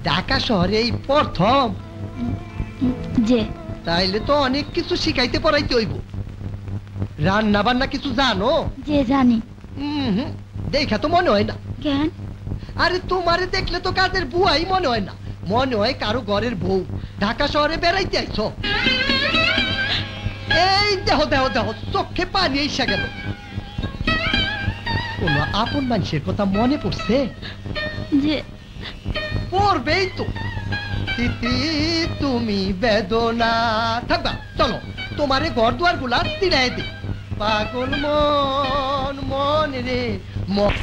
ঢাকা শহরে এই প্রথম? যে তাইলে তো অনেক কিছু শিখাইতে পড়াইতে হইব। রান্না বান্না কিছু জানো? যে জানি। দেখা তো মনে হয় না। কেন? আরে তোমারে দেখলে তো কাজের বুয়াই মনে হয় না, মনে হয় কারো ঘরের বউ। ঢাকা শহরে বেড়াইতে আইছো? এই দেহ দেহ দেহ, চোখে পানি এসে গেল। কোন আপন মানুষের কথা মনে পড়ছে? যে পড়বেই তো। তুমি বেদনা থাকবা, চলো তোমারে ঘর দুয়ার গুলা তিরাই দে। পাগল মন মন রে মন।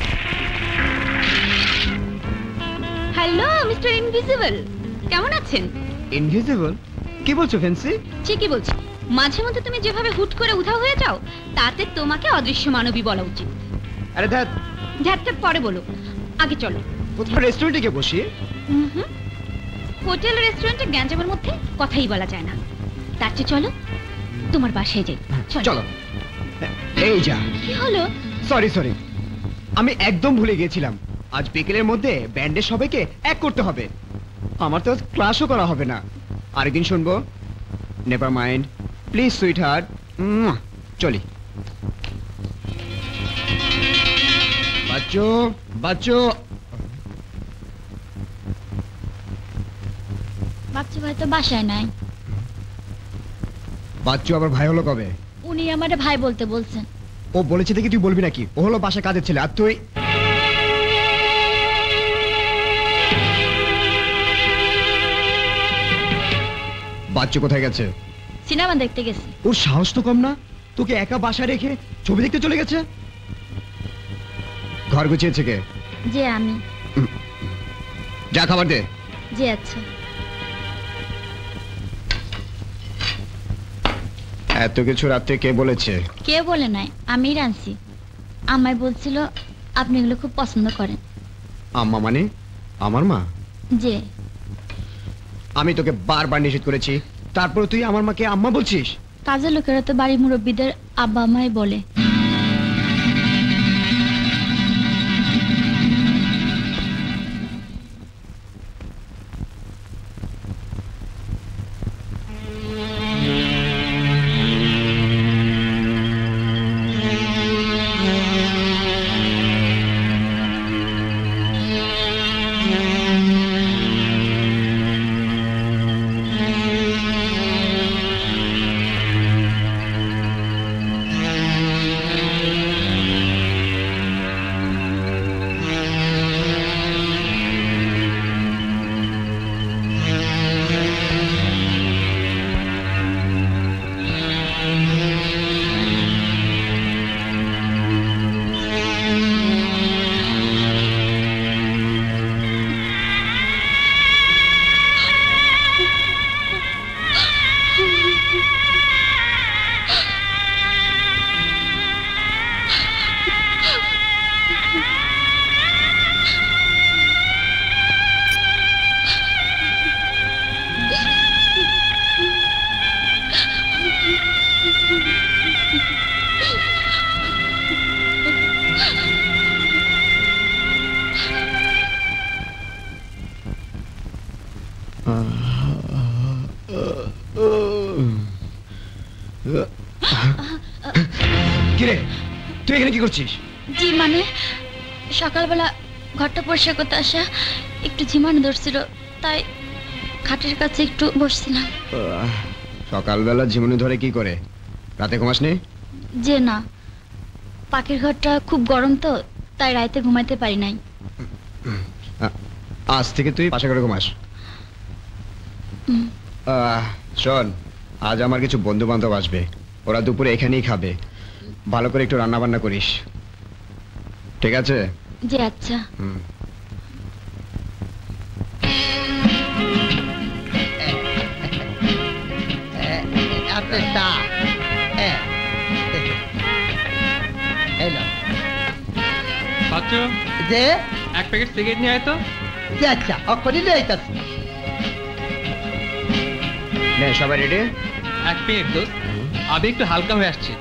হ্যালো মিস্টার ইনভিজিবল, কেমন আছেন? ইনভিজিবল? কি বলছো ফেন্সি? ঠিকই বলছি। মাঝে মধ্যে তুমি যেভাবে হুট করে উধাও হয়ে যাও, তাতে তোমাকে অদৃশ্য মানবী বলা উচিত। আরে ধ্যাত, ঝাটটা পরে বলো, আগে চলো। কোথাও রেস্টুরেন্টে গিয়ে বসি? হোটেল রেস্টুরেন্টে গ্যাঞ্জামের মধ্যে কথাই বলা যায় না। তার চেয়ে চলো তোমার বাসায় যাই। চলো। এই যা। কি হলো? সরি সরি, আমি একদম ভুলে গিয়েছিলাম। আজ বিকেলের মধ্যে ব্যান্ডের সবাইকে এক করতে হবে। আমার তো ক্লাসও করা হবে না, আরেকদিন শুনবো। Never mind, please sweet heart. চলি। বাচ্চো বাচ্চো। বাচ্চা ভাই তো বাসায় নাই। বাচ্চু আবার ভাই হলো কবে? উনি আমারে ভাই বলতে বলছেন। ও বলেছে দেখি তুই বলবি নাকি? ও হলো বাসা কাজের ছেলে, আর তুই? বাচ্চু কোথায় গেছে? সিনেমা দেখতে গেছে। ওর সাহস তো কম না, তোকে একা বাসায় রেখে ছবি দেখতে চলে গেছে। ঘর গুছিয়েছে কে? যে আমি। যা খাবার দে। যে আচ্ছা। এত কিছু রাতে কে বলেছে? কে বলে নাই, আমি রানছি। আমায় বলছিল আপনি এগুলো খুব পছন্দ করেন। আম্মা মানে আমার মা? যে আমি তোকে বারবার নিষেধ করেছি, তারপর তুই আমার মাকে আম্মা বলছিস? কাজের লোকেরা তো বাড়ির মুরব্বীদের আব্বা আম্মাই বলে। কিরে তুই এখানে কি করছিস? জি মানে সকালবেলা ঘরটা পরিষ্কার করতে আসা একটু ঝিমানো ধরছিল, তাই খাটের কাছে একটু বসছিলাম। সকালবেলা ঝিমুনি ধরে কি করে? রাতে ঘুমাসনি? যে না, পাখির ঘরটা খুব গরম তো, তাই রাতে ঘুমাইতে পারি নাই। আজ থেকে তুই পাশে করে ঘুমাস। শোন, আজ আমার কিছু বন্ধু বান্ধব আসবে, ওরা দুপুরে এখানেই খাবে। ভালো করে একটু রান্না বান্না করিস, ঠিক আছে? জি আচ্ছা। যে এক প্যাকেট সিগারেট নিয়ে আয় তো। আচ্ছা অক্ষরই যাইতাছি। সবাই রেডি? এক মিনিট দোস্ত, আমি একটু হালকা হয়ে আসছি।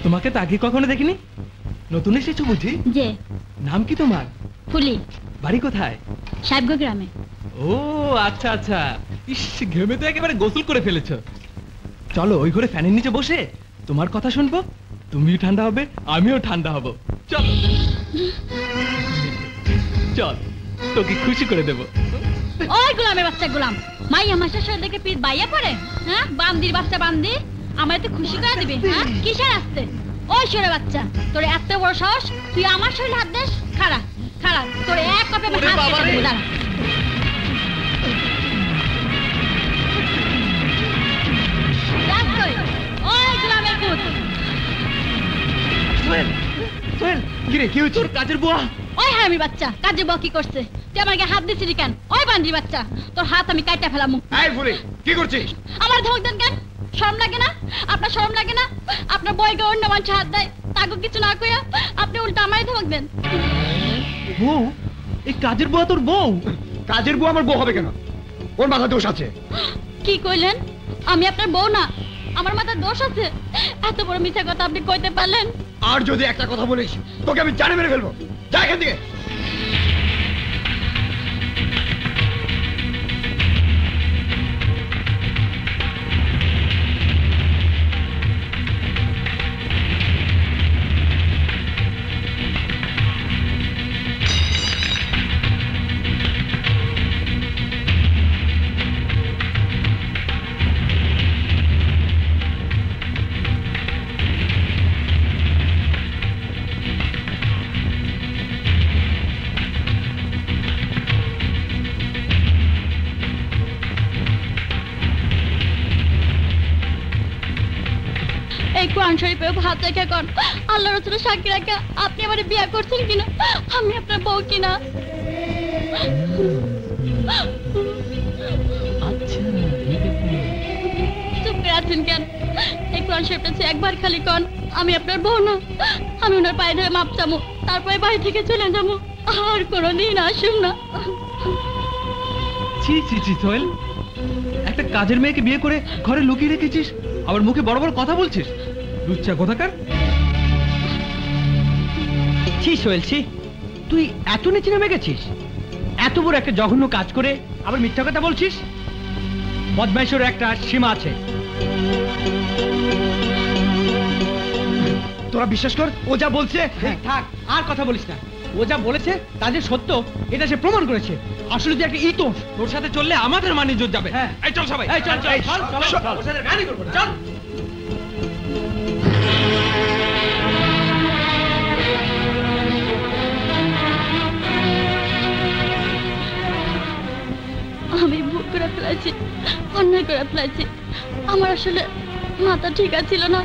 তোমাকে তো আগে কখনো দেখিনি, নতুন এসেছো বুঝি? যে নাম কি তোমার? ফুলি, বাড়ি কোথায়? সাহেবগঞ্জ গ্রামে। ও আচ্ছা আচ্ছা, ইস ঘেমে তো একেবারে গোসল করে ফেলেছো। চলো ওই ঘরে ফ্যানের নিচে বসে তোমার কথা শুনবো, তুমিও ঠান্ডা হবে আমিও ঠান্ডা হব। চল চল, তোকে খুশি করে দেবো। ওই গোলামের বাচ্চা গোলাম, মাইয়া মাসের সাথে দেখে পিঠ বাইয়া পড়ে, হ্যাঁ বান্দির বাচ্চা বান্দি, আমার তো খুশি করে দিবি, হ্যাঁ কিসের আসতে? ওই সরে বাচ্চা, তোর এত বড় সাহস, তুই আমার শরীরে হাত দিস? খাড়া খাড়া, তোর এক কপে আমি হাত কেটে দেবো, দাঁড়া। ওই গোলামের পুত, সোহেল, সোহেল, কি রে, কি হয়েছে? তোর কাজের বুয়া। ওই হারামি বাচ্চা, কাজে বউ কি করছে? তুই আমার গায়ে হাত দিছিলি কেন? ওই বান্দির বাচ্চা, তোর হাত আমি কাইটা ফেলামু। এই ফুলি, কি করছিস? আমার ধমক দেন কেন? শরম লাগে না? আপনার শরম লাগে না? আপনার বইকে অন্য মানুষ হাত দেয়, তাকে কিছু না কইয়া আপনি উল্টা আমারই ধমক দেন। বউ? এই কাজের বুয়া তোর বউ? কাজের বউ আমার বউ হবে কেন? ওর মাথা দোষ আছে। কি কইলেন? আমি আপনার বউ না, আমার মাথায় দোষ আছে? এত বড় মিথ্যা কথা আপনি কইতে পারলেন? আর যদি একটা কথা বলিস তোকে আমি জানে মেরে ফেলবো। যা এখান থেকে। এই কোরআন শরীফে হাত রেখে কোন আল্লাহ রাসূলের সাক্ষী রেখে আপনি আমারে বিয়ে করছেন কিনা? আমি আপনার বউ কিনা? আচ্ছা চুপ করে আছেন কেন? এই কোরআন শরীফটা হচ্ছে একবার খালি কোন আমি আপনার বউ না। আমি ওনার পায়ে ধরে মাপ চামু, তারপরে বাড়ি থেকে চলে যাবো, আর কোনোদিন আসুন না। ছি ছি ছি সোহেল, একটা কাজের মেয়েকে বিয়ে করে ঘরে লুকিয়ে রেখেছিস, আবার মুখে বড় বড় কথা বলছিস, লুচ্চা কোথাকার। ছি সোহেল, ছি, তুই এত নিচে নেমে গেছিস? এত বড় একটা জঘন্য কাজ করে আবার মিথ্যা কথা বলছিস? বদমাইশের একটা সীমা আছে। তোরা বিশ্বাস কর, ও যা বলছে। হ্যাঁ, থাক, আর কথা বলিস না। ও যা বলেছে তা যে সত্য এটা সে প্রমাণ করেছে। আসলে তুই একটা ইতোষ। তোর সাথে চললে আমাদের মান ইজ্জত যাবে। হ্যাঁ। এই চল সবাই, এই চল, চল, এই, চল, চল, চল, চল। ওর সাথে গাড়ি করবো না, চল। আমি ভুল করে ফেলেছি, অন্যায় করে ফেলেছি। আমার আসলে মাথা ঠিক ছিল না।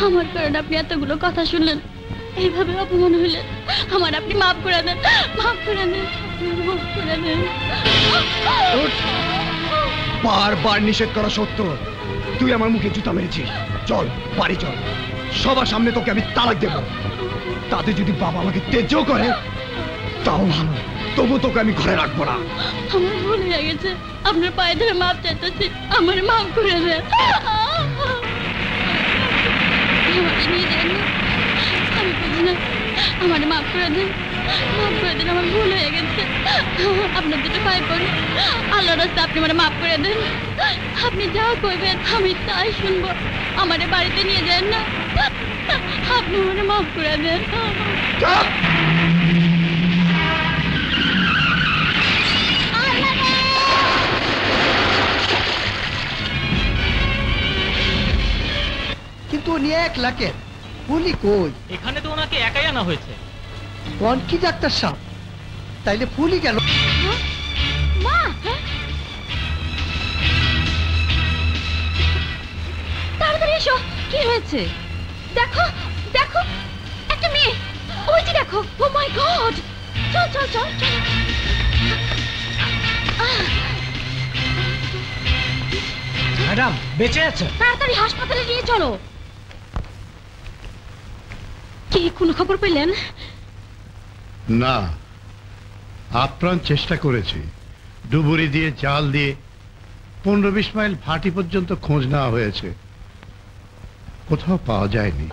আমার কারণে আপনি এতগুলো কথা শুনলেন, এইভাবে অপমান হইলে আমার আপনি মাফ করে দেন, মাফ করে দেন, মাফ করে দেন। বারবার নিষেধ করা সত্ত্বেও তুই আমার মুখে জুতা মেরেছিস। চল বাড়ি চল, সবার সামনে তোকে আমি তালাক দেব। তাতে যদি বাবা আমাকে তেজও করে তাও ভালো, তবু তোকে আমি ঘরে রাখবো না। আমার ভুল হয়ে গেছে, আপনার পায়ে ধরে মাফ চাইতেছি, আমার মাফ করে দেন। আমাকে নিয়ে যান না, আমি বুঝি না, আমার মাফ করে দেন, মাফ করে দেন, আমার ভুল হয়ে গেছে। আপনার দুটো পায়ে পড়ি, আল্লাহর রাস্তায় আপনি আমার মাফ করে দেন। আপনি যা কইবেন আমি তাই শুনবো, আমারে বাড়িতে নিয়ে যান না, আপনি আমার মাফ করে দেন। চল। কিন্তু উনি 1 লাখের ফুলি কই? এখানে তো ওনাকে একাই আনা হয়েছে। কোন কি ডাক্তার সাহেব, তাইলে ফুলি গেল? মা, হ্যাঁ? তাড়াতাড়ি এসো, কি হয়েছে? দেখো দেখো, একটা মেয়ে, ওই যে দেখো। ও মাই গড, চল চল চল চল। ম্যাডাম বেঁচে আছে? তাড়াতাড়ি হাসপাতালে নিয়ে চলো। কি কোনো খবর পেলেন? না, আপ্রাণ চেষ্টা করেছি, ডুবুরি দিয়ে জাল দিয়ে 15-20 মাইল ভাটি পর্যন্ত খোঁজ নেওয়া হয়েছে, কোথাও পাওয়া যায়নি।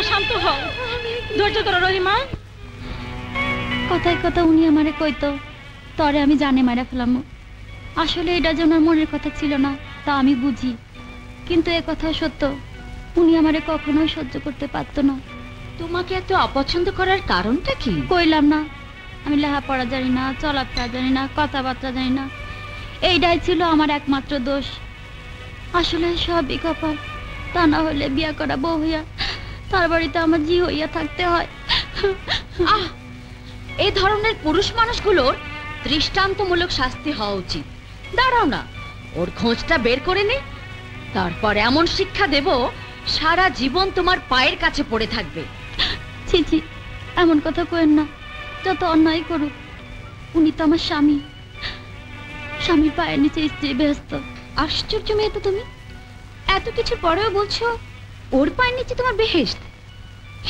শান্ত হও, ধৈর্য ধরো রহিমা। কথায় কথা উনি আমারে কইতো তরে আমি জানে মারা ফেলাম। আসলে এটা যে ওনার মনের কথা ছিল না তা আমি বুঝি, কিন্তু এ কথা সত্য, উনি আমারে কখনোই সহ্য করতে পারতো না। তোমাকে এত অপছন্দ করার কারণটা কি? কইলাম না, আমি লেখাপড়া জানি না, চলাফেরা জানি না, কথাবার্তা জানি না, এইটাই ছিল আমার একমাত্র দোষ। আসলে সবই কপাল, তা না হলে বিয়া করা বউ হইয়া তার বাড়িতে আমার জি হইয়া থাকতে হয়। আহ, এই ধরনের পুরুষ মানুষগুলোর দৃষ্টান্তমূলক শাস্তি হওয়া উচিত। দাঁড়াও না, ওর খোঁজটা বের করে নে, তারপর এমন শিক্ষা দেব সারা জীবন তোমার পায়ের কাছে পড়ে থাকবে। ছি ছি, এমন কথা কইেন না। যত অন্যায় করুক, উনি তো আমার স্বামী, স্বামীর পায়ের নিচে স্ত্রী ব্যস্ত। আশ্চর্য মেয়ে তো তুমি, এত কিছু পরেও বলছো ওর পায়ের নিচে তোমার বেহেশত।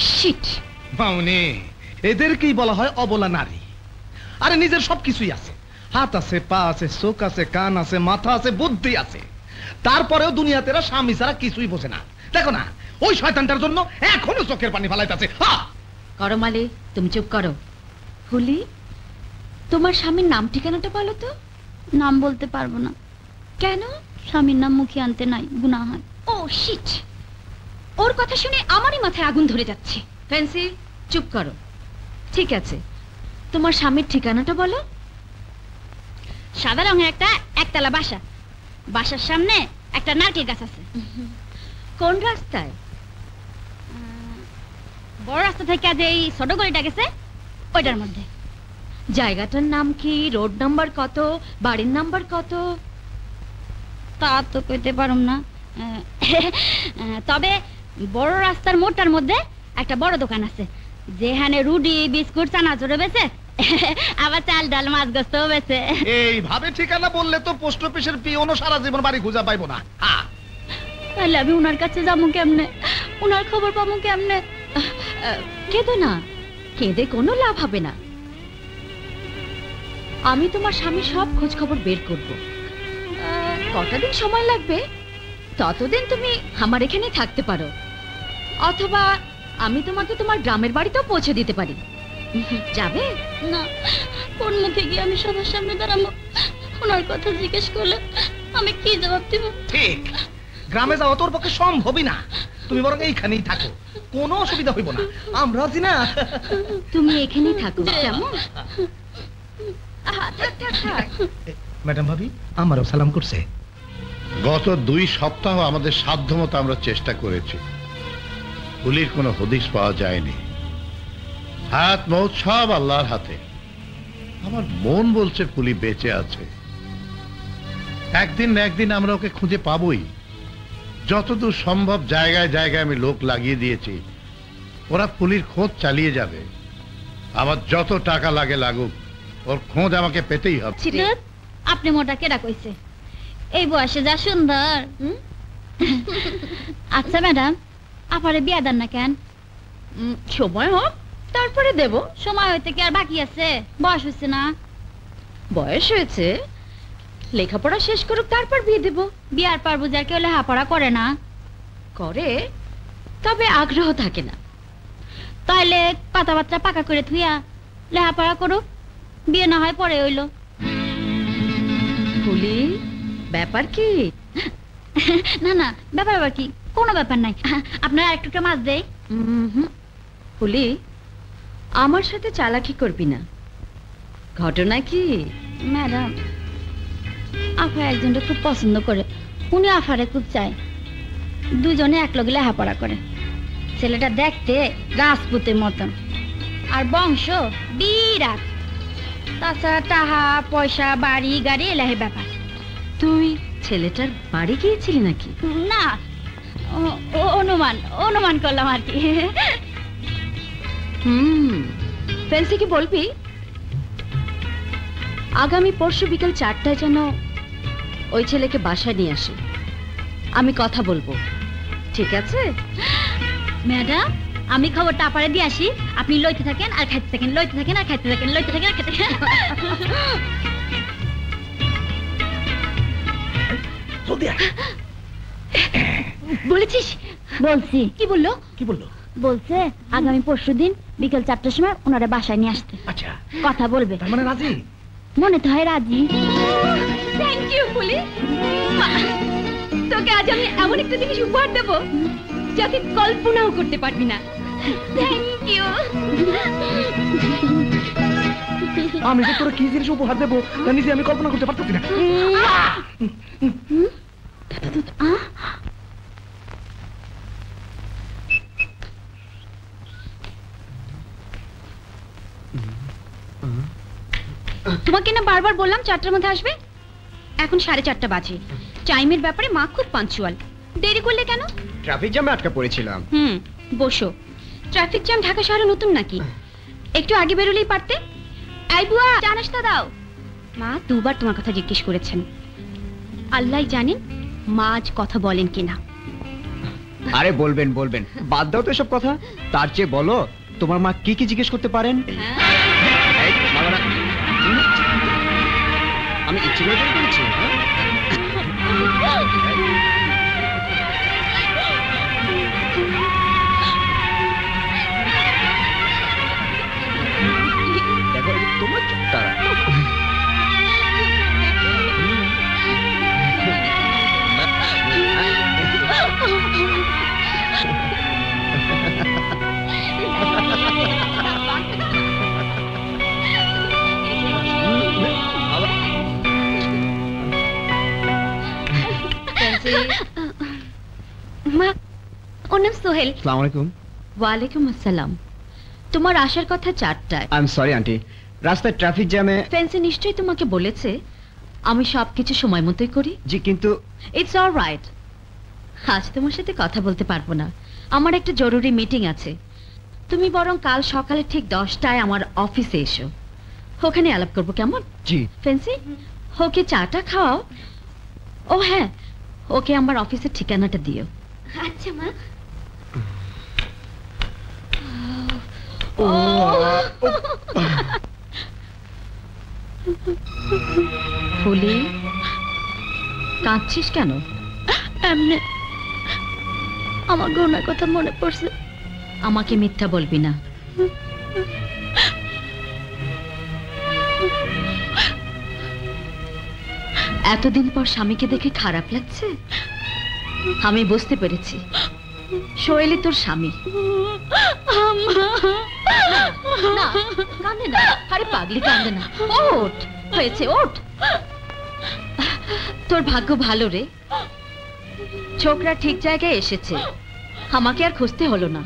শিট মামুনি, এদেরকেই বলা হয় অবলা নারী। আরে নিজের সবকিছুই আছে, হাত আছে, পা আছে, চোখ আছে, কান আছে, মাথা আছে, বুদ্ধি আছে, তারপরেও দুনিয়াতে এরা স্বামী ছাড়া কিছুই বোঝে না। দেখো না, ওই শয়তানটার জন্য এখনো চোখের পানি ফালাইতেছে। করো মালে, তুমি চুপ করো। হুলি, তোমার স্বামীর নাম ঠিকানাটা বলো তো। নাম বলতে পারবো না। কেন? স্বামীর নাম মুখে আনতে নাই, গুনাহ হয়। ও শিট, ওর কথা শুনে আমারই মাথায় আগুন ধরে যাচ্ছে। ফ্যান্সি, চুপ করো। ঠিক আছে, তোমার স্বামীর ঠিকানাটা বলো। সাদা রঙের একটা একতলা বাসা, বাসার সামনে একটা নারকেল গাছ আছে। কোন রাস্তায়? বড় রাস্তা থেকে যে এই ছোট গলিটা গেছে ওইটার মধ্যে। জায়গাটার নাম কি? রোড নাম্বার কত? বাড়ির নাম্বার কত? তা তো কইতে পারুম না, তবে বড় রাস্তার মোড়টার মধ্যে একটা বড় দোকান আছে, যেখানে রুটি, বিস্কুট, চানাচুর বেচে, আবার চাল, ডাল, মাছ, গোস্ত বেচে। এইভাবে ঠিকানা বললে তো পোস্ট অফিসের পিওনও সারা জীবন বাড়ি খুঁজা পাইবো না। তাহলে আমি উনার কাছে যাবো কেমনে? উনার খবর পাবো কেমনে? কেঁদো না, কেঁদে কোনো লাভ হবে না। আমি তোমার স্বামীর সব খোঁজ খবর বের করব। কটা দিন সময় লাগবে, ততদিন তুমি আমার এখানে থাকতে পারো, অথবা আমি তোমাকে তোমার গ্রামের বাড়িতেও পৌঁছে দিতে পারি। যাবে? না, কোন মুখে গিয়ে আমি সবার সামনে দাঁড়াবো? ওনার কথা জিজ্ঞেস করলে আমি কি জবাব দিব? ঠিক, গ্রামে যাওয়া তোর পক্ষে সম্ভবই না। তুমি বরং এইখানেই থাকো, কোনো অসুবিধা হইব না, আমরা আছি না। তুমি এখানেই থাকো, কেমন? ম্যাডাম ভাবি আমারও সালাম করছে। গত 2 সপ্তাহ আমাদের সাধ্যমতো আমরা চেষ্টা করেছি, পুলির কোনো হদিস পাওয়া যায়নি। হায়াত মৌত সব আল্লাহর হাতে। আমার মন বলছে পুলি বেঁচে আছে, একদিন না একদিন আমরা ওকে খুঁজে পাবই। যতদূর সম্ভব জায়গায় জায়গায় আমি লোক লাগিয়ে দিয়েছি, ওরা পুলির খোঁজ চালিয়ে যাবে। আমার যত টাকা লাগে লাগুক, ওর খোঁজ আমাকে পেতেই হবে। আপনি মোটা কেডা কইছে? এই বয়সে যা সুন্দর। আচ্ছা ম্যাডাম, আপনারে বিয়া দেন না কেন? সময় হোক, তারপরে দেব। সময় হইতে কি আর বাকি আছে? বয়স হচ্ছে না? বয়স হয়েছে, লেখাপড়া শেষ করুক, তারপর বিয়ে দেব। বিয়ার পর বুঝার কেউ লেখাপড়া করে না? করে, তবে আগ্রহ থাকে না। তাইলে কথাবার্তা পাকা করে থুইয়া লেখাপড়া করুক, বিয়ে না হয় পরে হইল। ফুলি, ব্যাপার কি? না না, ব্যাপার আবার কি? কোনো ব্যাপার নাই। আপনার আরেকটু মাছ দেই। ফুলি, আমার সাথে চালাকি করবি না। ঘটনা কি? ম্যাডাম, আপা একজনকে খুব পছন্দ করে, উনি আফারে খুব চায়। দুজনে একলগে লেখাপড়া করে। ছেলেটা দেখতে রাজপুতের মতন, আর বংশ বিরাট। তাছাড়া টাহা পয়সা, বাড়ি গাড়ি এলাহে ব্যাপার। তুই ছেলেটার বাড়ি গিয়েছিলি নাকি? না, অনুমান অনুমান করলাম আর কি। ফেন্সিকে বলবি আগামী পরশু বিকেল 4টায় যেন ওই ছেলেকে বাসায় নিয়ে আসে। আমি কথা বলবো, ঠিক আছে? ম্যাডাম, আমি খবরটা আপারে দিয়ে আসি, আপনি লইতে থাকেন আর খাইতে থাকেন, লইতে থাকেন আর খাইতে থাকেন, লইতে থাকেন আর খাইতে থাকেন। জলদি আয়। বলেছিস? বলছি। কি বললো? কি বললো? বলছে আগামী পরশুদিন বিকেল 4টার সময় ওনারা বাসায় নিয়ে আসতে আচ্ছা, কথা বলবে। তার মানে রাজি? মনে তো হয় রাজি। থ্যাংক ইউ পুলি। তোকে আজ আমি এমন একটা জিনিস উপহার দেব যাতে কল্পনাও করতে পারবি না। Thank you. আমি যে তোরা কি জিনিস উপহার দেবো তা নিজে আমি কল্পনা করতে পারতেছি না। তোমাকে না বারবার বললাম 4টার মধ্যে আসবে, এখন 4:30 বাজে। টাইমের ব্যাপারে মা খুব পাঞ্চুয়াল। দেরি করলে কেন? ট্রাফিক জ্যামে আটকা পড়েছিলাম। বসো। ট্রাফিক জ্যাম ঢাকা শহরে নতুন নাকি? একটু আগে বেরোলেই পারতে। এই বুয়া, চা নাস্তা দাও। মা দুবার তোমার কথা জিজ্ঞেস করেছেন। আল্লাহই জানেন মা আজ কথা বলেন কিনা। আরে বলবেন বলবেন, বাদ দাও তো এসব কথা। তার চেয়ে বলো তোমার মা কি কি জিজ্ঞেস করতে পারেন। এই, বাবারা, আমি ইচ্ছে করে দেরি করেছি? দেখো তোমার তারা মা, ওর নাম সোহেল। আসসালামু আলাইকুম। ওয়ালাইকুম আসসালাম। তোমার আসার কথা 4টায়। আই এম সরি আন্টি, রাস্তায় ট্রাফিক জ্যামে। ফেন্সি নিশ্চয়ই তোমাকে বলেছে আমি সবকিছু সময় মতোই করি। জি, কিন্তু ইটস অলরাইট। আজ তোমার সাথে কথা বলতে পারবো না, আমার একটা জরুরি মিটিং আছে। তুমি বরং কাল সকালে ঠিক 10টায় আমার অফিসে এসো, ওখানে আলাপ করবো, কেমন? জি। ফেন্সি, ওকে চাটা খাও। ও হ্যাঁ, ওকে আমার অফিসের ঠিকানাটা দিও। আচ্ছা মা। ফুলি, কাঁদছিস কেন? এমনি আমার গৌনার কথা মনে পড়ছে। আমাকে মিথ্যা বলবি না। এতদিন পর স্বামীকে দেখে খারাপ লাগছে? আমি বুঝতে পেরেছি, শৈলী তোর স্বামী। না, কাঁদে না। আরে পাগলি, কাঁদে না। ওঠ, হয়েছে, ওঠ। তোর ভাগ্য ভালো রে, ছোকরা ঠিক জায়গায় এসেছে, আমাকে আর খুঁজতে হলো না।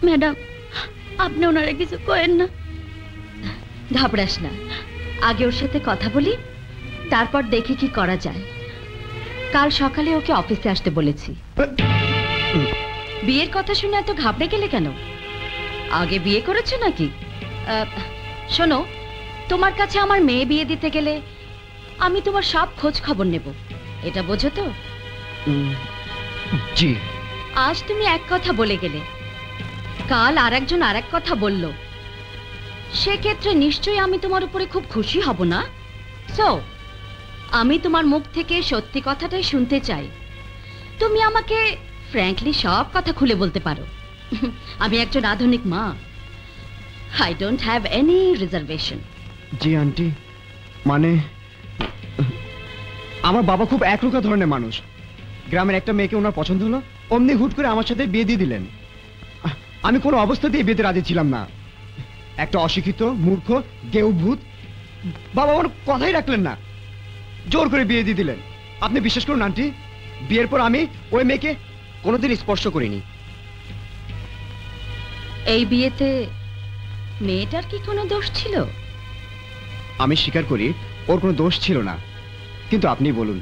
ম্যাডাম, আপনি ওনারা কিছু করেন না। ঘাবড়াস না, আগে ওর সাথে কথা বলি, তারপর দেখি কি করা যায়। কাল সকালে ওকে অফিসে আসতে বলেছি। বিয়ের কথা শুনে এত ঘাবড়ে গেলে কেন? আগে বিয়ে করেছো নাকি? শোনো, তোমার কাছে আমার মেয়ে বিয়ে দিতে গেলে আমি তোমার সব খোঁজ খবর নেব, এটা বোঝো তো? জি। আজ তুমি এক কথা বলে গেলে, কাল আরেকজন আরেক কথা বলল, সেক্ষেত্রে নিশ্চয়ই আমি তোমার উপরে খুব খুশি হব না। সো আমি তোমার মুখ থেকে সত্যি কথাটাই শুনতে চাই। তুমি আমাকে ফ্র্যাঙ্কলি সব কথা খুলে বলতে পারো। আমি একজন আধুনিক মা, I don't have any reservation. G aunty, মানে আমার বাবা খুব একরোখা ধরনের মানুষ। গ্রামের একটা মেয়েকে ওনার পছন্দ হলো, অমনি হুট করে আমার সাথে বিয়ে দিয়ে দিলেন। আমি কোনো অবস্থাতেই বিয়েতে রাজি ছিলাম না। একটা অশিক্ষিত, মূর্খ, গেউ ভূত বাবা আমার কথাই রাখলেন না, জোর করে বিয়ে দিয়ে দিলেন। আপনি বিশ্বাস করুন আন্টি, বিয়ের পর আমি ওই মেয়েকে কোনোদিন স্পর্শ করিনি। এই বিয়েতে মেয়েটার কি কোনো দোষ ছিল? আমি স্বীকার করি ওর কোনো দোষ ছিল না, কিন্তু আপনি বলুন,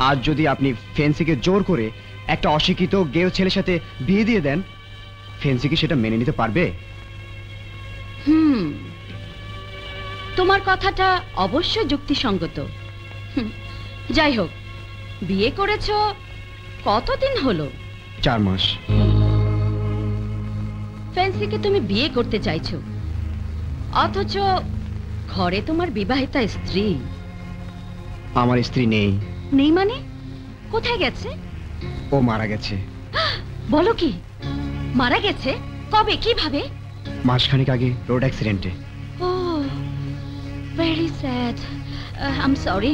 আজ যদি আপনি ফেন্সিকে জোর করে একটা অশিক্ষিত গেও ছেলের সাথে বিয়ে দিয়ে দেন, ফেন্সি কি সেটা মেনে নিতে পারবে? তোমার কথাটা অবশ্য যুক্তিসঙ্গত। যাই হোক, বিয়ে করেছো কতদিন হলো? 4 মাস। ফেন্সিকে তুমি বিয়ে করতে চাইছো, অথচ ঘরে তোমার বিবাহিতা স্ত্রী। আমার স্ত্রী নেই। নেই মানে? কোথায় গেছে? ও মারা গেছে। বলো কি, মারা গেছে? কবে, কিভাবে? মাসখানেক আগে রোড অ্যাক্সিডেন্টে। Oh very sad, I am sorry.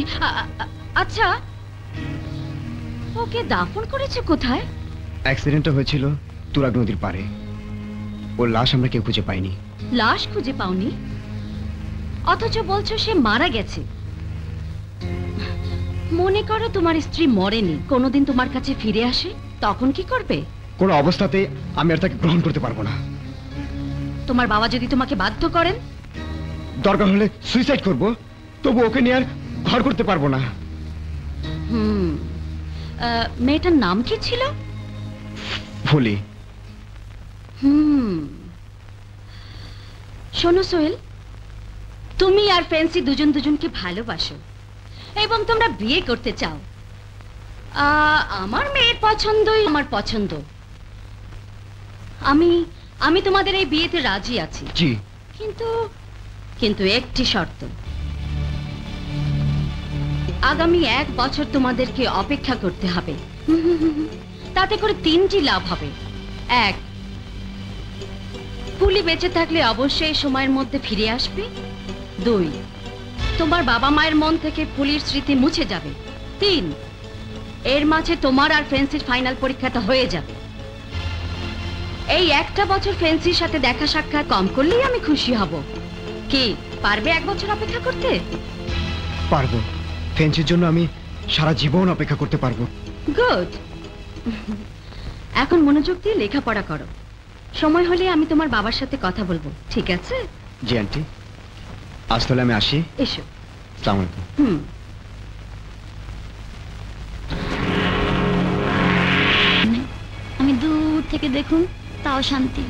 আচ্ছা, ওকে দাফন করেছে কোথায়? অ্যাক্সিডেন্টটা হয়েছিল তুরাগ নদীর পাড়ে। ওর লাশ আমরা কেউ খুঁজে পাইনি। লাশ খুঁজে পাওনি, অথচ বলছো সে মারা গেছে। মনে করো তোমার স্ত্রী মরেনি, কোনোদিন তোমার কাছে ফিরে আসে, তখন কি করবে? কোনো অবস্থাতে আমি আর তাকে গ্রহণ করতে পারবো না। তোমার বাবা যদি তোমাকে বাধ্য করেন? দরকার হলে সুইসাইড করব, তবু ওকে নিয়ে আর ঘর করতে পারবো না। মেয়েটার নাম কি ছিল? ফুলি। শোনো সোহেল, তুমি আর ফেন্সি দুজন দুজনকে ভালোবাসো এবং তোমরা বিয়ে করতে চাও। আমার মেয়ের পছন্দই আমার পছন্দ। আমি তোমাদের এই বিয়েতে রাজি আছি। জি। কিন্তু একটি শর্ত, আগামী 1 বছর তোমাদেরকে অপেক্ষা করতে হবে। তাতে করে 3টি লাভ হবে। 1, ফুলি বেঁচে থাকলে অবশ্যই সময়ের মধ্যে ফিরে আসবে। 2, তোমার বাবা মায়ের মন থেকে ফুলির স্মৃতি মুছে যাবে। 3, এর মাঝে তোমার আর ফেন্সির ফাইনাল পরীক্ষাটা হয়ে যাবে। এই 1টা বছর ফেন্সির সাথে দেখা সাক্ষাৎ কম করলেই আমি খুশি হব। কি পারবে 1 বছর অপেক্ষা করতে? পারবো। ফেন্সির জন্য আমি সারা জীবন অপেক্ষা করতে পারবো। গুড। এখন মনোযোগ দিয়ে লেখাপড়া করো। সময় হলে আমি তোমার বাবার সাথে কথা বলবো, ঠিক আছে? জি আন্টি, আজ তাহলে আমি আসি। এসো। আসসালামু আলাইকুম। আমি দূর থেকে দেখুন তাও শান্তি।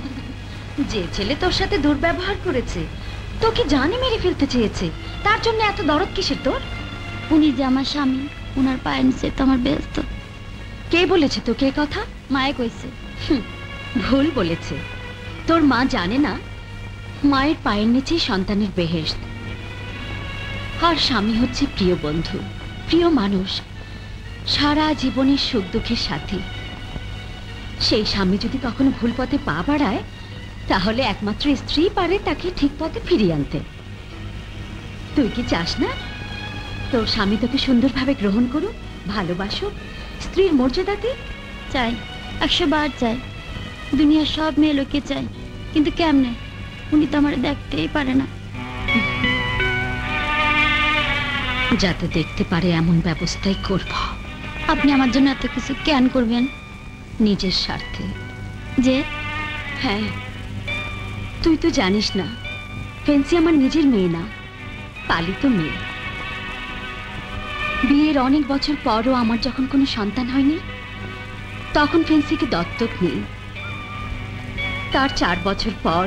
যে ছেলে তোর সাথে দুর্ব্যবহার করেছে, তোকে জানে মেরে ফেলতে চেয়েছে, তার জন্য এত দরদ কিসের তোর? উনি যে আমার স্বামী, উনার পায়ের নিচে তো আমার ব্যস্ত। কে বলেছে তোকে এ কথা? মায়ে কইছে। ভুল বলেছে। তোর মা জানে না মায়ের পায়ের নিচেই সন্তানের বেহেশত। আর স্বামী হচ্ছে প্রিয় বন্ধু, প্রিয় মানুষ, সারা জীবনের সুখ দুঃখের সাথী। সেই স্বামী যদি কখনো ভুল পথে পা বাড়ায়, তাহলে একমাত্র স্ত্রী পারে তাকে ঠিক পথে ফিরিয়ে আনতে। তুই কি চাস না তোর স্বামী তোকে সুন্দরভাবে গ্রহণ করুক, ভালোবাসুক, স্ত্রীর মর্যাদাতে? চাই, 100 বার চাই। দুনিয়ার সব মেয়ে লোকে চাই, কিন্তু কেমনে? উনি তো আমার দেখতেই পারে না। যাতে দেখতে পারে এমন ব্যবস্থাই করব। আপনি আমার জন্য এত কিছু কেন করবেন? নিজের স্বার্থে। যে? হ্যাঁ, তুই তো জানিস না ফেন্সি আমার নিজের মেয়ে না, পালিত মেয়ে। বিয়ের অনেক বছর পরও আমার যখন কোনো সন্তান হয়নি, তখন ফেন্সিকে দত্তক নিই। তার 4 বছর পর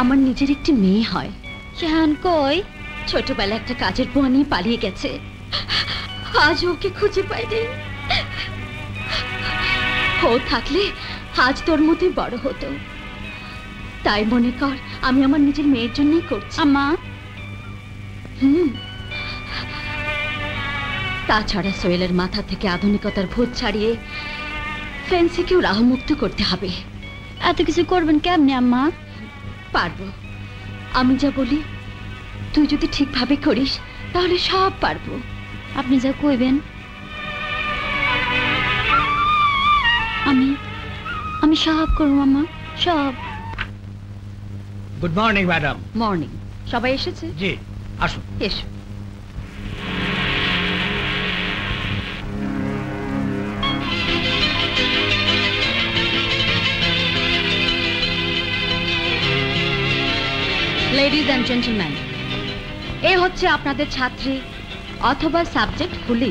আমার নিজের একটি মেয়ে হয়। শাহান কই? ছোটবেলা একটা কাজের বুয়া নিয়ে পালিয়ে গেছে, আজ ওকে খুঁজে পাইনি। ও থাকলে আজ তোর মতোই বড় হতো। তাই মনে কর আমি আমার নিজের মেয়ের জন্যই করছি। আম্মা। তাছাড়া সোহেলের মাথা থেকে আধুনিকতার ভূত ছাড়িয়ে ফেন্সিকেও রাহমুক্ত করতে হবে। এত কিছু করবেন কেমনে আম্মা? পারবো। আমি যা বলি তুই যদি ঠিকভাবে করিস তাহলে সব পারবো। আপনি যা কইবেন আমি সব করবো আম্মা, সব। Good morning madam. মর্নিং। সবাই এসেছে? জি, আসুন। এসো। লেডিজ অ্যান্ড জেন্টলম্যান, এ হচ্ছে আপনাদের ছাত্রী অথবা সাবজেক্ট ফুলি।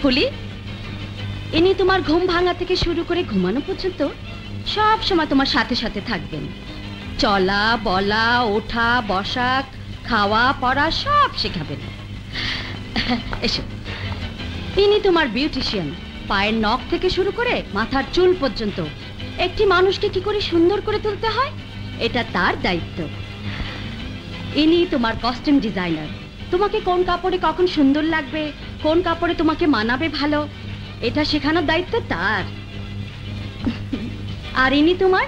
ফুলি, ইনি তোমার ঘুম ভাঙা থেকে শুরু করে ঘুমানো পর্যন্ত সব সময় তোমার সাথে সাথে থাকবেন। চলা, বলা, ওঠা, বসা, খাওয়া, পড়া সব শেখাবেন। এসো। ইনি তোমার বিউটিশিয়ান। পায়ের নখ থেকে শুরু করে মাথার চুল পর্যন্ত একটি মানুষকে কি করে সুন্দর করে তুলতে হয়, এটা তার দায়িত্ব। ইনি তোমার কস্টিউম ডিজাইনার। তোমাকে কোন কাপড়ে কখন সুন্দর লাগবে, কোন কাপড়ে তোমাকে মানাবে ভালো এটা শেখানোর দায়িত্ব তার। আর ইনি তোমার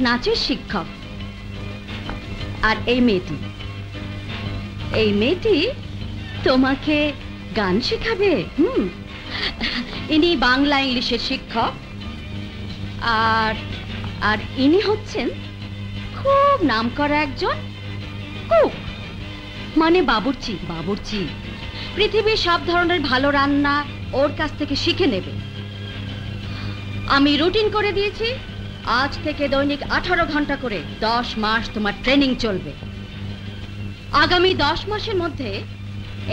নাচের শিক্ষক। আর এই মেয়েটি তোমাকে গান শেখাবে। ইনি বাংলা ইংলিশের শিক্ষক। আর ইনি হচ্ছেন খুব নামকরা একজন কুক, মানে বাবুর্চি। পৃথিবীর সব ধরনের ভালো রান্না ওর কাছ থেকে শিখে নেবে। আমি রুটিন করে দিয়েছি, আজ থেকে দৈনিক 18 ঘন্টা করে 10 মাস তোমার ট্রেনিং চলবে। আগামী 10 মাসের মধ্যে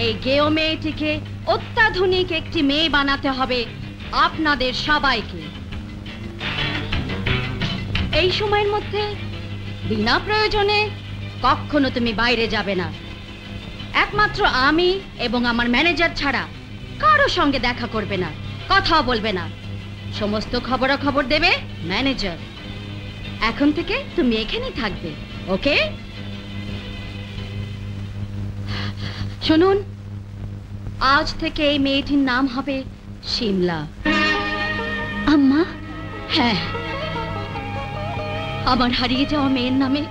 এই গেও মেয়েটিকে অত্যাধুনিক একটি মেয়ে বানাতে হবে আপনাদের সবাইকে। এই সময়ের মধ্যে বিনা প্রয়োজনে কখনো তুমি বাইরে যাবে না। একমাত্র আমি এবং আমার ম্যানেজার ছাড়া কারো সঙ্গে দেখা করবে না, কথাও বলবে না। সমস্ত খবরাখবর দেবে ম্যানেজার। এখন থেকে তুমি এখানেই থাকবে, ওকে? শুনুন, আজ থেকে এই মেয়েটির নাম হবে শিমলা। আম্মা? হ্যাঁ, আমার হারিয়ে যাওয়া মেয়ের নামে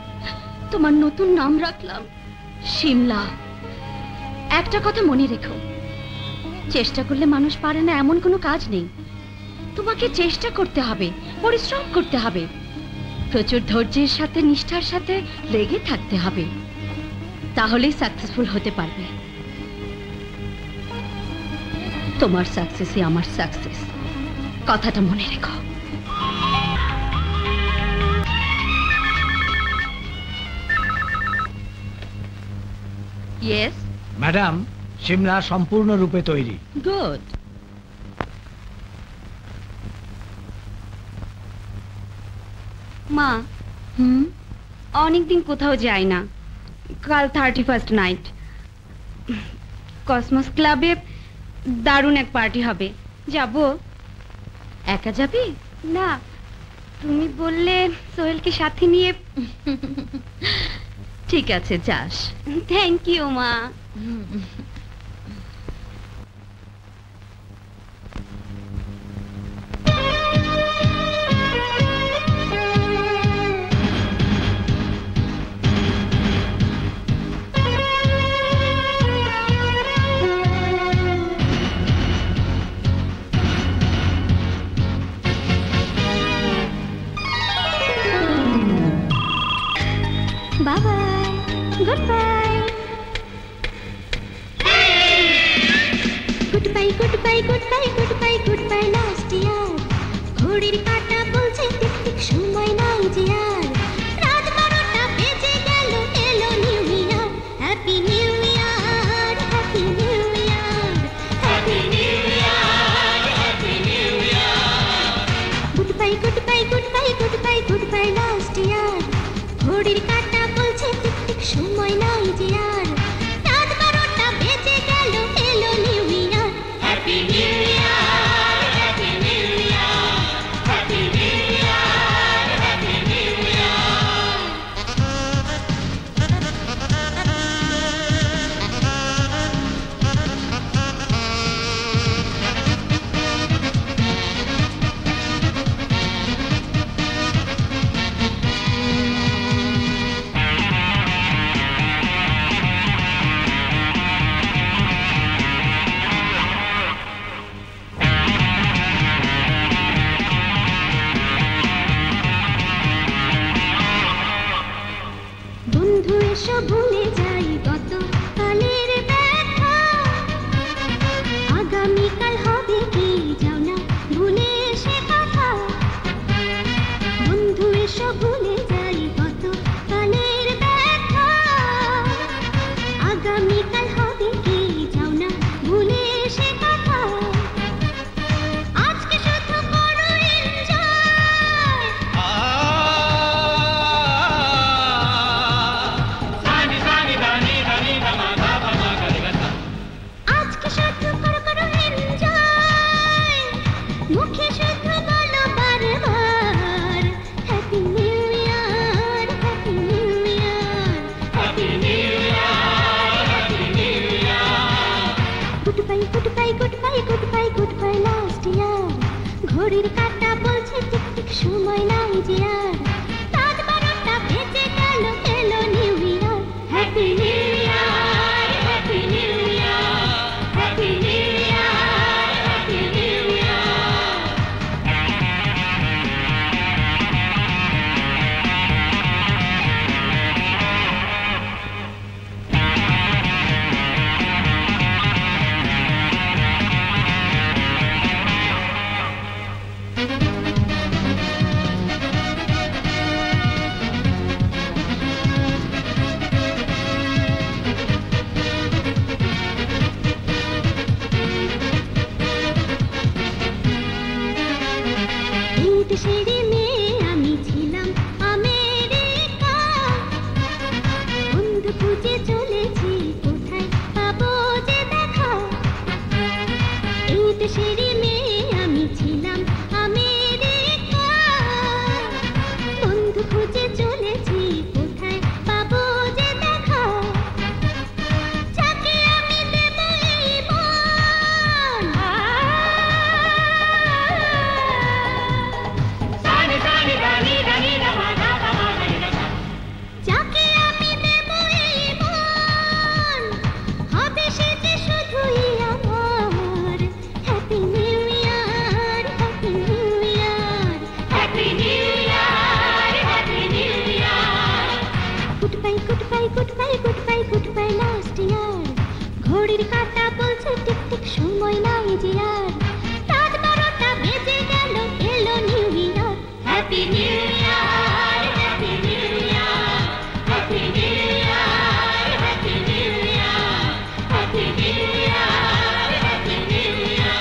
তোমার নতুন নাম রাখলাম শিমলা। একটা কথা মনে রেখো, চেষ্টা করলে মানুষ পারে না এমন কোনো কাজ নেই। তোমাকে চেষ্টা করতে হবে, পরিশ্রম করতে হবে, প্রচুর ধৈর্যের সাথে নিষ্ঠার সাথে লেগে থাকতে হবে, তাহলেই সাকসেসফুল হতে পারবে। তোমার সাকসেসই আমার সাকসেস, কথাটা মনে রেখো। ইয়েস ম্যাডাম, শিমলা সম্পূর্ণরূপে তৈরি। গুড। মা, অনেকদিন কোথাও যাই না। কাল 31st নাইট কসমস ক্লাবে দারুণ এক পার্টি হবে, যাব? একা যাবি? না, তুমি বললে সোহেলকে সাথে নিয়ে। ঠিক আছে, যাস। থ্যাংক ইউ মা। Goodbye last year. ঘড়ির কাঁটা বলছে টিক টিক সময় নাই যে আর। রাত 12টা বেজে গেল, এলো নিউ ইয়ার। হ্যাপি নিউ ইয়ার, হ্যাপি নিউ ইয়ার, হ্যাপি নিউ ইয়ার, হ্যাপি নিউ ইয়ার। Goodbye last year. ঘড়ির কাঁটা বলছে টিক টিক সময় নাই যে আর। রাত 12টা বেজে গেল, এলো নিউ ইয়ার। হ্যাপি নিউ ইয়ার, হ্যাপি নিউ ইয়ার, হ্যাপি নিউ ইয়ার, হ্যাপি নিউ ইয়ার। বন্ধু এসো ভুলে যাই গত কালের ব্যথা। আগামীকাল হবে কি যাও না ভুলে সে কথা। বন্ধু এসো ভুলে যাই গত কালের ব্যথা। আগামীকাল হবে কি যাও না ভুলে সে কথা। আজকে শুধু করো এনজয়। আজকে শুধু করো এনজয়। মুখে শুধু বলো বারবার হ্যাপি নিউ ইয়ার, হ্যাপি নিউ ইয়ার, হ্যাপি নিউ ইয়ার, হ্যাপি নিউ ইয়ার। Goodbye good bye good bye good bye last year ঘড়ির কাঁটা বলছে টিক টিক সময় নাই যে আর রাত 12টা বেজে গেল এলো new year happy new year happy new year happy new year happy new ইয়ার দেশেরই মেয়ে আমি ছিলাম আমেরিকা বন্ধু খুঁজে চলেছি কোথায় পাবো যে দেখা এই দেশেরই মেয়ে আমি ছিলাম আমেরিকা বন্ধু খুঁজে চলেছি কোথায় পাবো যে দেখা যাকে আমি দেব এই মন যাকে আমি দেব এই মন হবে সে যে শুধুই আমার happy new year happy new year happy new year happy new ইয়ার good bye good bye good bye good bye good bye last year ঘড়ির কাঁটা বলছে টিক টিক সময় নাই যে আর রাত 12টা বেজে গেল এলো new year happy new year happy new year happy new year happy new year happy new year happy new ইয়ার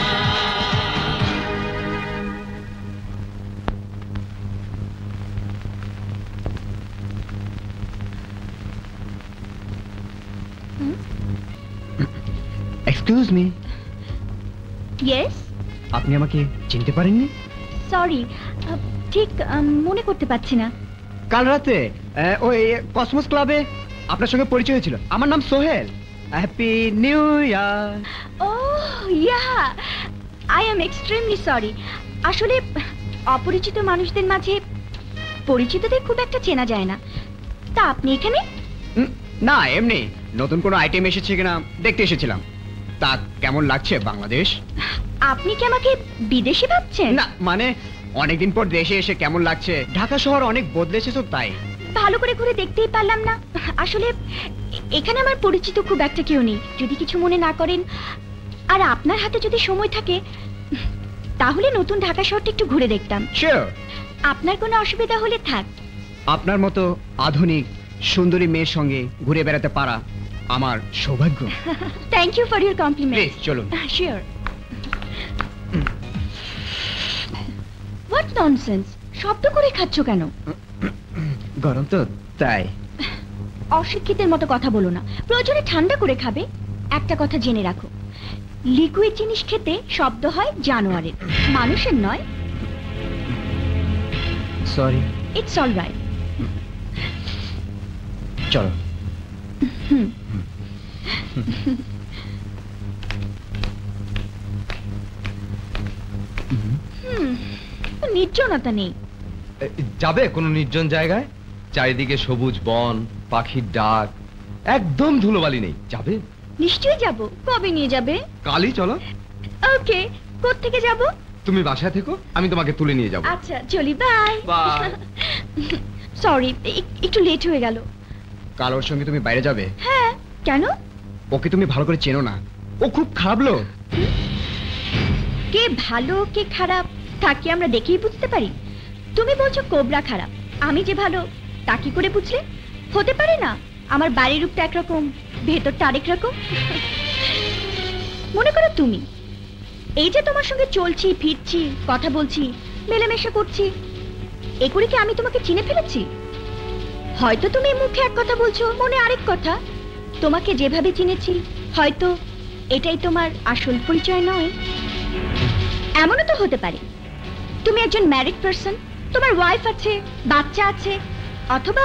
এক্সকিউজ মি, ইয়েস, আপনি আমাকে চিনতে পারেননি? সরি, ঠিক মনে করতে পারছি না। কাল রাতে ওই কসমোস ক্লাবে আপনার সঙ্গে পরিচয় হয়েছিল। আমার নাম Sohel. Happy new year. Oh yeah, I am extremely sorry. আসলে অপরিচিত মানুষদের মাঝে পরিচিতদের খুব একটা চেনা যায় না। তা আপনি এখানে? না, এমনি নতুন কোনো আইটেম এসেছে কিনা দেখতে এসেছিলাম। তা কেমন লাগছে বাংলাদেশ? আপনি কি আমাকে বিদেশি ভাবছেন? না, মানে অনেকদিন পর দেশে এসে কেমন লাগছে। ঢাকা শহর অনেক বদলেছে তো, তাই। ভালো করে ঘুরে দেখতেই পারলাম না। আসলে এখানে আমার পরিচিত খুব একটা কেউ নেই। যদি কিছু মনে না করেন আর আপনার হাতে যদি সময় থাকে তাহলে নতুন ঢাকা শহরটা একটু ঘুরে দেখতাম। শিওর। আপনার কোনো অসুবিধা হলে থাক। আপনার মতো আধুনিক সুন্দরী মেয়ের সঙ্গে ঘুরে বেড়াতে পারা আমার সৌভাগ্য। Thank you for your compliment. Please চলুন। শিওর। হোয়াট ননসেন্স, শব্দ করে খাচ্ছ কেন? গরম তো, তাই। অশিক্ষিতের মতো কথা বলো না। প্রয়োজনে ঠান্ডা করে খাবে। একটা কথা জেনে রাখো, লিকুইড জিনিস খেতে শব্দ হয় জানোয়ারের, মানুষের নয়। সরি। It's all right. চলো। নির্জনতা নেই। যাবে কোনো নির্জন জায়গায়? চারিদিকে সবুজ বন, পাখির ডাক, একদম ধুলোবালি নেই। যাবে? নিশ্চয়ই যাব। কবে নিয়ে যাবে? কালই চলো। ওকে, কোত্থেকে যাব? তুমি বাসায় থেকো, আমি তোমাকে তুলে নিয়ে যাবো। আচ্ছা চলি, বাই। বাই। সরি, একটু লেট হয়ে গেল। কাল ওর সঙ্গে তুমি বাইরে যাবে? হ্যাঁ, কেন? ওকে তুমি ভালো করে চেনো না, ও খুব খারাপ লোক। কে ভালো কে খারাপ তা কি আমরা দেখেই বুঝতে পারি? তুমি বলছো কোবরা খারাপ, আমি যে ভালো তা কি করে বুঝলে? হতে পারে না আমার বাড়ির রূপটা একরকম, ভেতরটা আরেক রকম। মনে করো তুমি, এই যে তোমার সঙ্গে চলছি ফিরছি, কথা বলছি, মেলামেশা করছি, এ করে কি আমি তোমাকে চিনে ফেলেছি? হয়তো তুমি মুখে এক কথা বলছো, মনে আরেক কথা। তোমাকে যেভাবে চিনেছি হয়তো এটাই তোমার আসল পরিচয় নয়। এমনও তো হতে পারে তুমি একজন ম্যারিড পারসন, তোমার ওয়াইফ আছে, বাচ্চা আছে, অথবা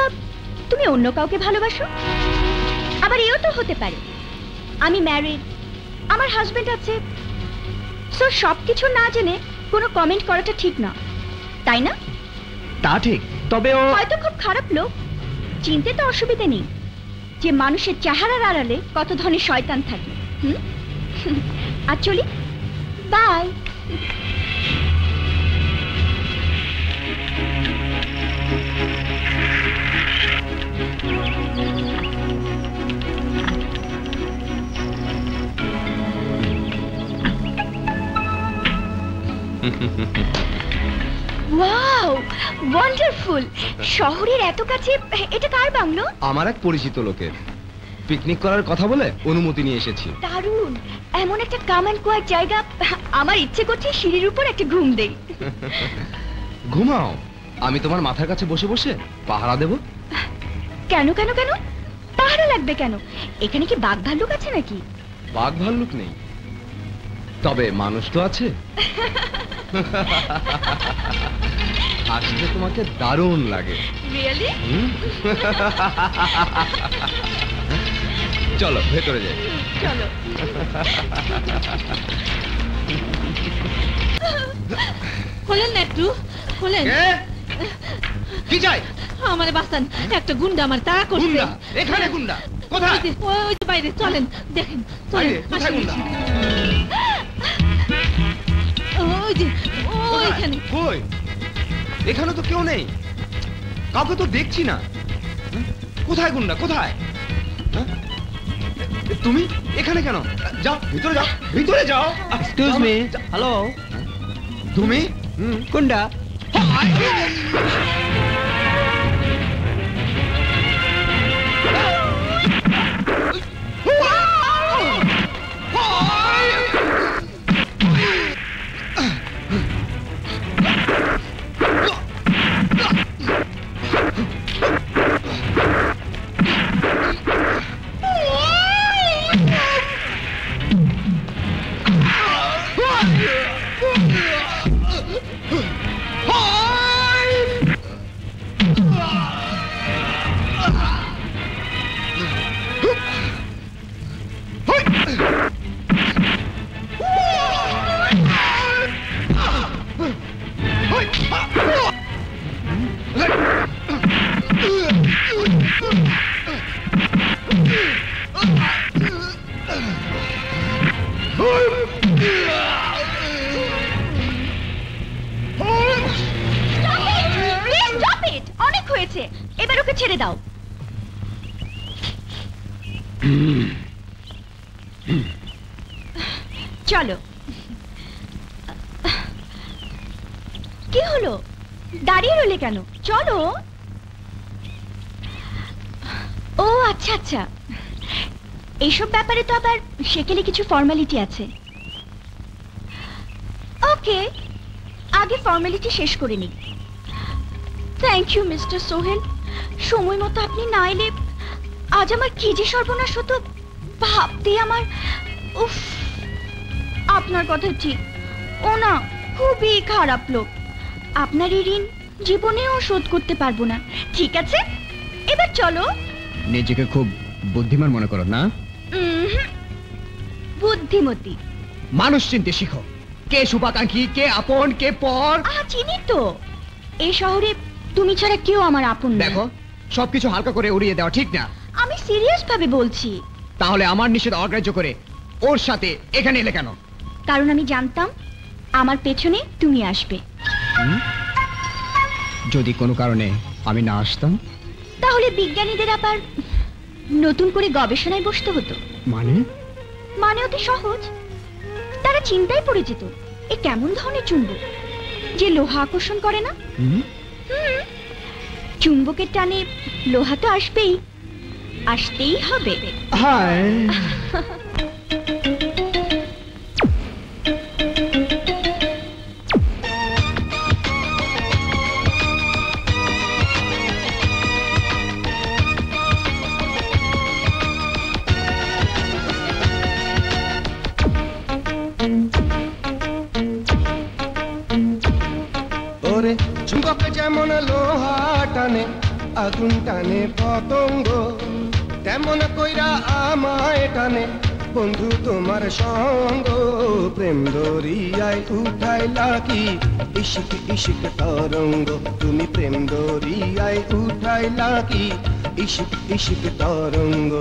তুমি অন্য কাউকে ভালোবাসো। আবার এও তো হতে পারে আমি ম্যারিড, আমার হাজবেন্ড আছে, সো সবকিছু না জেনে কোনো কমেন্ট করাটা ঠিক না, তাই না? তা ঠিক, তবে ও হয়তো খুব খারাপ লোক, চিনতে তো অসুবিধা নেই যে মানুষের চেহারার আড়ালে কত ধরনের শয়তান থাকে। আর চলি, বাই। Wow, wonderful! শহরের এত কাছে, এটা কার বাংলো? আমার এক পরিচিত লোকের, পিকনিক করার কথা বলে অনুমতি নিয়ে এসেছি। দারুণ! এমন একটা কাম অ্যান্ড কোয়াইট জায়গা, আমার ইচ্ছে করছে সিঁড়ির উপর একটা ঘুম দেই। ঘুমাও, আমি তোমার মাথার কাছে বসে বসে পাহারা দেব। কেন কেন কেন পাহারা লাগবে কেন? এখানে কি বাঘ ভাল্লুক আছে নাকি? বাঘ ভাল্লুক নেই, তবে মানুষ তো আছে। আসলে তোমাকে দারুণ লাগে। রিয়েলি? চলো ভেতরে যাই। চলো। খোলেন না একটু, খোলেন। কি চাই? আমার বাসান, একটা গুন্ডা আমার তাড়া করছে। গুন্ডা? এখানে গুন্ডা? কোথায়? ওই যে বাইরে, চলেন দেখেন, চলেন। কোথায় গুন্ডা? ওই যে ওইখানে। কই? এখানে তো কেউ নেই, কাউকে তো দেখছি না। কোথায় গুন্ডা, কোথায়? তুমি এখানে কেন? যাও ভিতরে, যাও ভিতরে যাও। Excuse me, hello. তুমি গুন্ডা? অনেক হয়েছে, এবার ওকে ছেড়ে দাও। চলো। কি হলো, দাঁড়িয়ে রইলে কেন? চলো। ও আচ্ছা আচ্ছা, এইসব ব্যাপারে তো আবার সেকেলে কিছু ফর্মালিটি আছে। ওকে, আগে ফর্মালিটি শেষ করে নিই। থ্যাংক ইউ মিস্টার সোহেল, সময় মতো আপনি না এলে আজ আমার কি যে সর্বনাশ হতো ভাবতে আমার। উফ, আপনার কথা ঠিক, ও না খুবই খারাপ লোক। আপনার এই ঋণ জীবনেও শোধ করতে পারবো না। ঠিক আছে, এবার চলো। নিজেকে খুব বুদ্ধিমান মনে করো না? বুদ্ধিমতী। মানুষ চিনতে শিখো, কে শুভাকাঙ্ক্ষী, কে আপন, কে পর। চিনি তো, এই শহরে তুমি ছাড়া কেউ আমার আপন না। দেখো, সবকিছু হালকা করে উড়িয়ে দেওয়া ঠিক না। আমি সিরিয়াস ভাবে বলছি। তাহলে আমার নিষেধ অগ্রাহ্য করে ওর সাথে এখানে এলে কেন? কারণ আমি জানতাম আমার পেছনে তুমি আসবে। যদি কোনো কারণে আমি না আসতাম, তাহলে বিজ্ঞানীদের আবার নতুন করে গবেষণায় বসতে হতো। মানে অতি সহজ, তারা চিন্তায় পড়ে যেত এ কেমন ধরনের চুম্বক যে লোহা আকর্ষণ করে না। চুম্বকের টানে লোহা তো আসবেই, আসতেই হবে। চুম্বক যেমন লোহা টানে, আগুন টানে পতঙ্গ, তেমন কইরা আমায় টানে বন্ধু তোমার সঙ্গ প্রেম দরিয়ায় উঠাইলা কি ইশিক ইশিক তরঙ্গ তুমি প্রেম দরিয়ায় উঠাইলা কি ইশিক ইশিক তরঙ্গ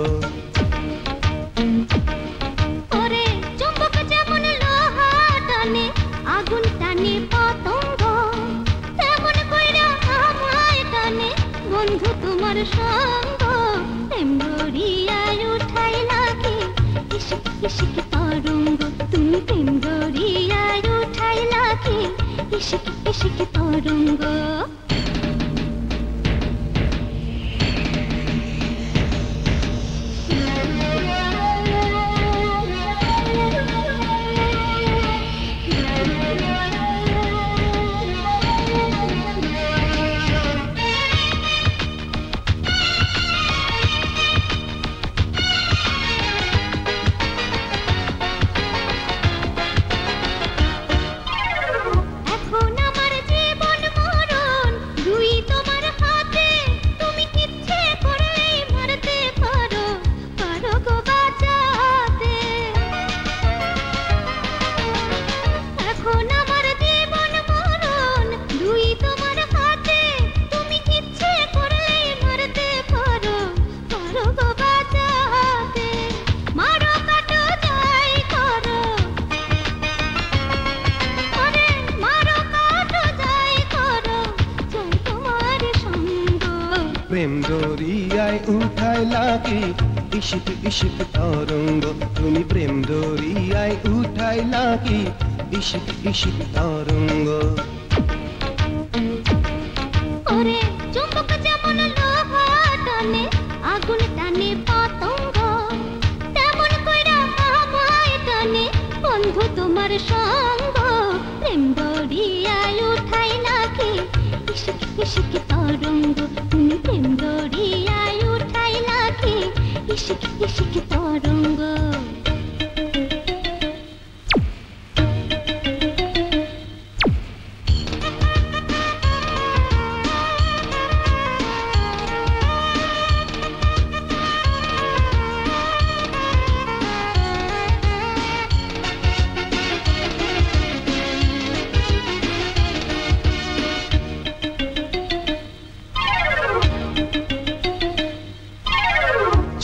ওরে চুম্বক যেমন লোহা টানে আগুন টানে পতঙ্গ তেমন কইরা আমায় টানে বন্ধু তোমার সঙ্গ প্রেম দরিয়ায় উঠাইলা কি ইশিক ইশিক তরঙ্গ তুমি প্রেম দরিয়ায় উঠাইলা কি ইশিক ইশিক তরঙ্গ প্রেম দরিয়ায় উঠাইলা কি ইশিক ইশিক তরঙ্গ তুমি প্রেম দরিয়ায় উঠাইলা কি ইশিক ইশিক তরঙ্গ ওরে চুম্বক যেমন লোহা টানে আগুন টানে পতঙ্গ তেমন কইরা আমায় টানে বন্ধু তোমার সঙ্গ প্রেম দরিয়ায় উঠাইলা কি ইশিক ইশিক তরঙ্গ তুমি প্রেম দরিয়ায় উঠাইলা কি ইশিক ইশিক তরঙ্গ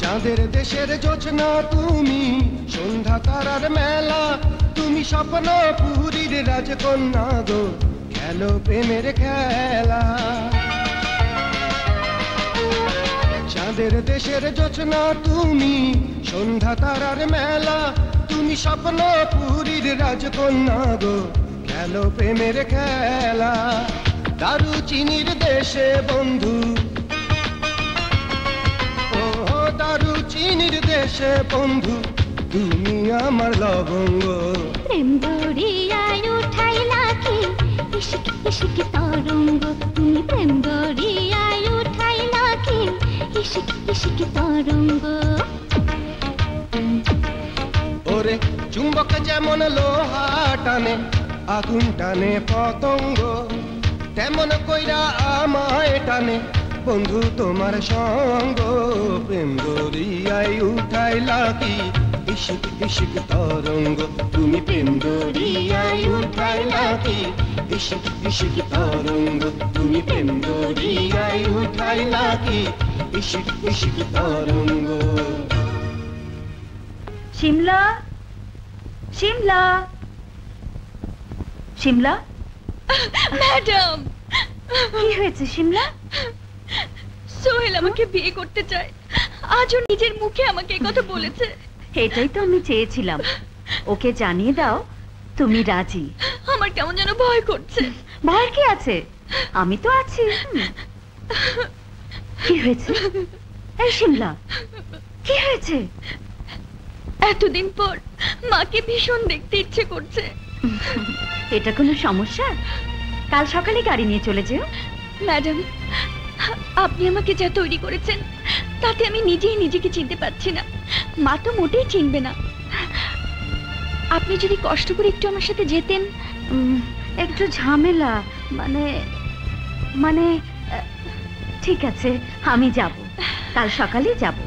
চাঁদের দেশের জোছনা তুমি সন্ধ্যা তারার মেলা তুমি স্বপ্ন পুরীর রাজকন্যা গো খেলো প্রেমের খেলা চাঁদের দেশের জোছনা তুমি সন্ধ্যা তারার মেলা তুমি স্বপ্ন পুরীর রাজকন্যা গো খেলো প্রেমের খেলা দারুচিনির দেশে বন্ধু দারুচিনির দেশে বন্ধু তুমি আমার লবঙ্গ প্রেম দরিয়ায় উঠাইলা কি ইশিক ইশিক তরঙ্গ তুমি প্রেম দরিয়ায় উঠাইলা কি ইশিক ইশিক তরঙ্গ ওরে চুম্বক যেমন লোহা টানে আগুন টানে পতঙ্গ তেমন কইরা আমায় টানে বন্ধু তোমার সঙ্গ প্রেম দরিয়ায় উঠাইলা কি ইশিক ইশিক তরঙ্গ তুমি প্রেম দরিয়ায় উঠাইলা কি ইশিক ইশিক তরঙ্গ তুমি প্রেম দরিয়ায় উঠাইলা কি ইশিক ইশিক তরঙ্গ শিমলা শিমলা শিমলা ম্যাডাম কি হয়েছে শিমলা সোহেল আমাকে বিয়ে করতে চায় আজও নিজের মুখে আমাকে এই কথা বলেছে এটাই তো আমি চেয়েছিলাম ওকে জানিয়ে দাও তুমি রাজি আমার কেমন যেন ভয় করছে ভয় কি আছে আমি তো আছি কি হয়েছে এই শিমলা কি হয়েছে এতদিন পর মাকে ভীষণ দেখতে ইচ্ছে করছে এটা কোনো সমস্যা কাল সকালে গাড়ি নিয়ে চলে যেও ম্যাডাম আপনি আমাকে যা তৈরি করেছেন তাতে আমি নিজেই নিজেকে চিনতে পারছি না মা তো মোটেই চিনবে না আপনি যদি কষ্ট করে একটু আমার সাথে যেতেন একটু ঝামেলা মানে মানে ঠিক আছে আমি যাব কাল সকালে যাব